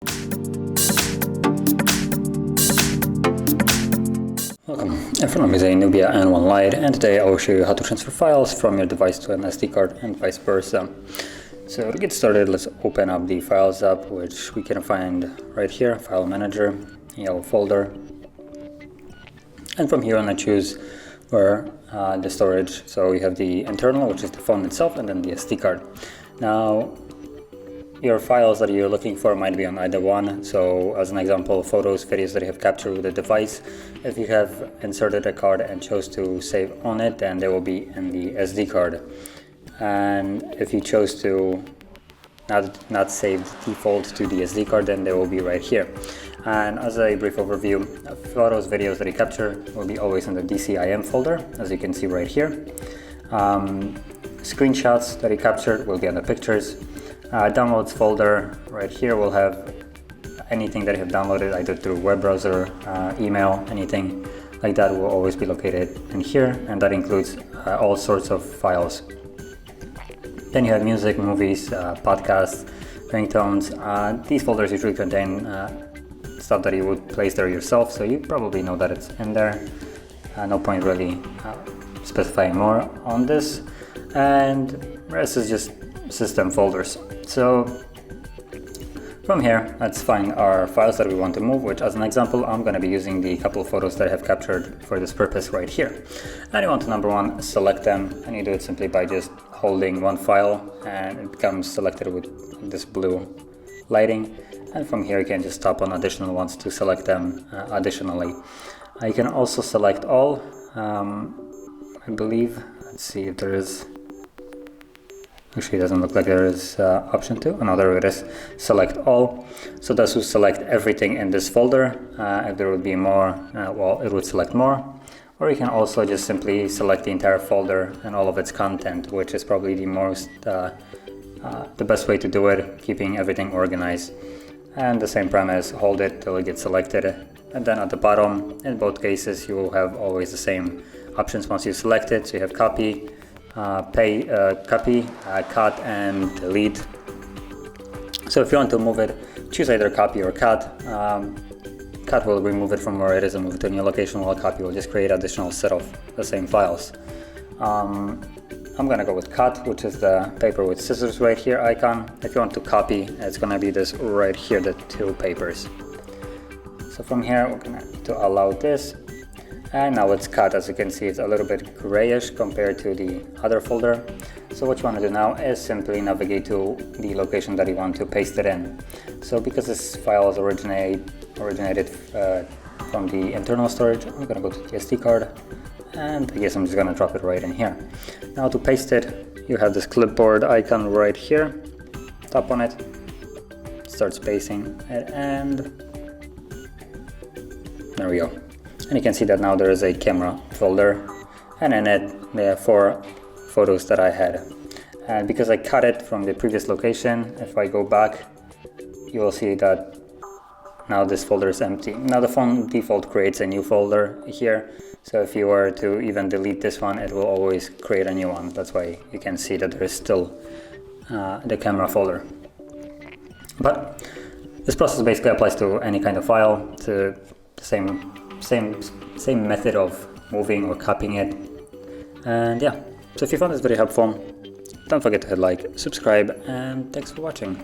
Welcome, in front of me is a Nubia N1 Lite, and today I will show you how to transfer files from your device to an SD card and vice versa. So to get started, let's open up the Files app, which we can find right here, File Manager, yellow folder. And from here on I choose where the storage, so we have the internal, which is the phone itself, and then the SD card. Now, your files that you're looking for might be on either one. So as an example, photos, videos that you have captured with the device. If you have inserted a card and chose to save on it, then they will be in the SD card. And if you chose to not save the default to the SD card, then they will be right here. And as a brief overview, photos, videos that you capture will be always in the DCIM folder, as you can see right here. Screenshots that you captured will be under pictures. Downloads folder right here will have anything that you have downloaded either through web browser, email, anything like that will always be located in here, and that includes all sorts of files. Then you have music, movies, podcasts, ringtones. These folders usually contain stuff that you would place there yourself, so you probably know that it's in there. No point really specifying more on this, and the rest is just system folders. So from here, let's find our files that we want to move, which as an example, I'm going to be using the couple of photos that I have captured for this purpose right here. And you want to, number one, select them, and you do it simply by just holding one file and it becomes selected with this blue lighting. And from here, you can just tap on additional ones to select them additionally. You can also select all, I believe. Let's see if there is. Actually, it doesn't look like there is option 2. No, there it is. Select all. So this will select everything in this folder. If there would be more, well, it would select more. Or you can also just simply select the entire folder and all of its content, which is probably the best way to do it, keeping everything organized. And the same premise, hold it till it gets selected. And then at the bottom, in both cases, you will have always the same options once you select it. So you have copy, copy, cut, and delete. So if you want to move it, choose either copy or cut. Cut will remove it from where it is and move it to a new location, while copy will just create additional set of the same files. I'm gonna go with cut, which is the paper with scissors right here icon. If you want to copy, it's gonna be this right here, the two papers. So from here, we're gonna need to allow this. And now it's cut. As you can see, it's a little bit grayish compared to the other folder. So what you want to do now is simply navigate to the location that you want to paste it in. So because this file is originated from the internal storage, I'm going to go to the SD card, and I guess I'm just going to drop it right in here. Now to paste it, you have this clipboard icon right here. Tap on it, start spacing it, and there we go. And you can see that now there is a camera folder, and in it there are 4 photos that I had. And because I cut it from the previous location, if I go back, you will see that now this folder is empty. Now the phone default creates a new folder here, so if you were to even delete this one, it will always create a new one. That's why you can see that there is still the camera folder. But this process basically applies to any kind of file, to the same method of moving or copying it. And yeah, so if you found this video helpful, don't forget to hit like, subscribe, and thanks for watching.